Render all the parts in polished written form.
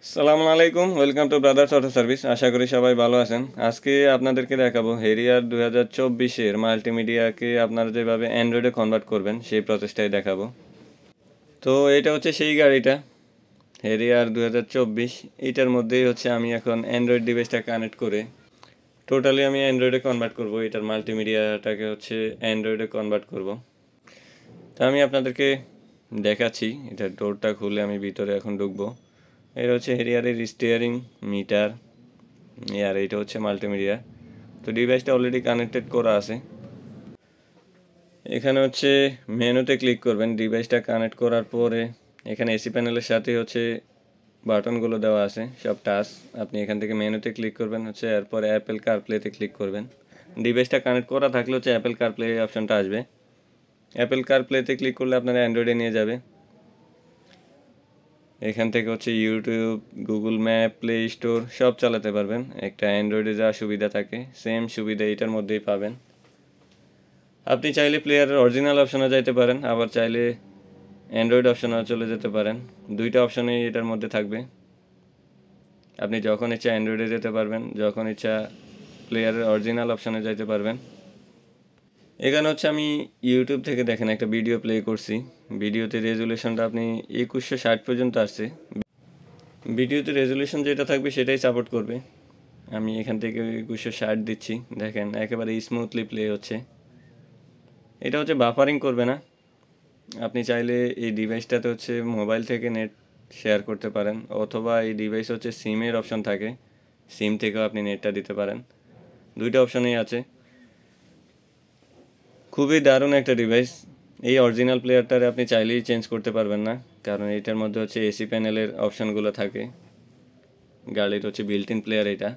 সালামু আলাইকুম, welcome to brothers auto service. আশা করি সবাই ভালো আছেন। আজকে আপনাদেরকে দেখাবো হেরিয়ার 2024-এর মাল্টিমিডিয়াকে আপনারা যেভাবে অ্যান্ড্রয়েডে কনভার্ট করবেন সেই প্রসেসটাই দেখাবো। তো এটা হচ্ছে সেই গাড়িটা, হেরিয়ার 2024। এইটার মধ্যেই হচ্ছে আমি এখন অ্যান্ড্রয়েড ডিভাইসটা কানেক্ট করে টোটালি আমি অ্যান্ড্রয়েডে কনভার্ট করব। এটার মাল্টিমিডিয়াটাকে হচ্ছে অ্যান্ড্রয়েডে কনভার্ট করব। তা আমি আপনাদেরকে দেখাচ্ছি। এটার ডোরটা খুলে আমি ভিতরে এখন ঢুকবো। এটা হচ্ছে হেরিয়ারের স্টিয়ারিং মিটার, আর এইটা হচ্ছে মাল্টিমিডিয়া। তো ডিভাইসটা অলরেডি কানেক্টেড করা আছে। এখানে হচ্ছে মেনুতে ক্লিক করবেন। ডিভাইসটা কানেক্ট করার পরে এখানে এসি প্যানেলের সাথে হচ্ছে বাটনগুলো দেওয়া আছে, সব টাচ। আপনি এখান থেকে মেনুতে ক্লিক করবেন, হচ্ছে এরপরে অ্যাপেল কারপ্লেতে ক্লিক করবেন। ডিভাইসটা কানেক্ট করা থাকলে হচ্ছে অ্যাপেল কারপ্লে অপশনটা আসবে। অ্যাপেল কারপ্লেতে ক্লিক করলে আপনারা অ্যান্ড্রয়েডে নিয়ে যাবে। এখান থেকে হচ্ছে YouTube, Google map, play store সব চালাতে পারবেন। একটা অ্যান্ড্রয়েডে যা সুবিধা থাকে সেম সুবিধা এটার মধ্যেই পাবেন। আপনি চাইলে প্লেয়ারের অরিজিনাল অপশনে যাইতে পারেন, আবার চাইলে অ্যান্ড্রয়েড অপশনে চলে যেতে পারেন। দুইটা অপশনেই এটার মধ্যে থাকবে। আপনি যখন ইচ্ছা অ্যান্ড্রয়েডে যেতে পারবেন, যখন ইচ্ছা প্লেয়ারের অরিজিনাল অপশনে যাইতে পারবেন। এখানে হচ্ছে আমি ইউটিউব থেকে দেখেন একটা ভিডিও প্লে করছি। ভিডিওতে রেজুলেশনটা আপনি 2160 পর্যন্ত আসছে। ভিডিওতে রেজুলেশন যেটা থাকবে সেটাই সাপোর্ট করবে। আমি এখান থেকে 2160 দিচ্ছি। দেখেন একেবারে স্মুথলি প্লে হচ্ছে। এটা হচ্ছে বাফারিং করবে না। আপনি চাইলে এই ডিভাইসটাতে হচ্ছে মোবাইল থেকে নেট শেয়ার করতে পারেন, অথবা এই ডিভাইস হচ্ছে সিমের অপশন থাকে, সিম থেকেও আপনি নেটটা দিতে পারেন। দুইটা অপশনেই আছে। খুবই দারুণ একটা ডিভাইস। এই অরিজিনাল প্লেয়ারটারে আপনি চাইলেই চেঞ্জ করতে পারবেন না, কারণ এটার মধ্যে হচ্ছে এসি প্যানেলের অপশানগুলো থাকে। গাড়ির হচ্ছে বিল্ট ইন প্লেয়ার এটা।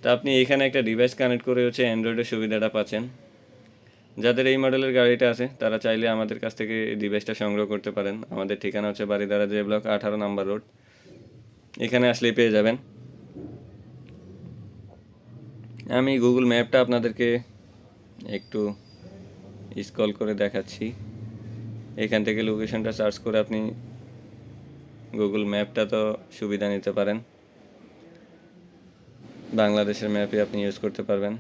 তা আপনি এখানে একটা ডিভাইস কানেক্ট করে হচ্ছে অ্যান্ড্রয়েডের সুবিধাটা পাচ্ছেন। যাদের এই মডেলের গাড়িটা আছে তারা চাইলে আমাদের কাছ থেকে ডিভাইসটা সংগ্রহ করতে পারেন। আমাদের ঠিকানা হচ্ছে বারিধারা জে ব্লক 18 নম্বর রোড। এখানে আসলেই পেয়ে যাবেন। আমি গুগল ম্যাপটা আপনাদেরকে একটু স্ক্রল করে দেখাচ্ছি। এখান থেকে লোকেশনটা সার্চ করে আপনি গুগল ম্যাপটা তো সুবিধা নিতে পারেন। বাংলাদেশের ম্যাপে আপনি ইউজ করতে পারবেন,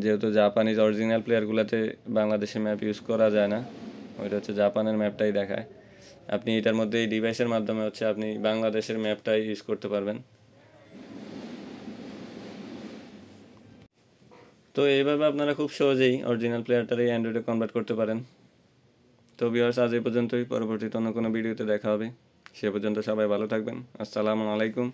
যেহেতু জাপানিজ অরিজিনাল প্লেয়ারগুলোতে বাংলাদেশের ম্যাপ ইউজ করা যায় না। ওইটা হচ্ছে জাপানের ম্যাপটাই দেখায়। আপনি এটার মধ্যে এই ডিভাইসের মাধ্যমে হচ্ছে আপনি বাংলাদেশের ম্যাপটাই ইউজ করতে পারবেন। তো এইভাবে আপনারা খুব সহজেই অরিজিনাল প্লেয়ারটারই অ্যান্ড্রয়েডে কনভার্ট করতে পারেন। তো ভিউয়ার্স, আজ এই পর্যন্তই। পরবর্তীতে অন্য কোনো ভিডিওতে দেখা হবে। সে পর্যন্ত সবাই ভালো থাকবেন। আসসালামু আলাইকুম।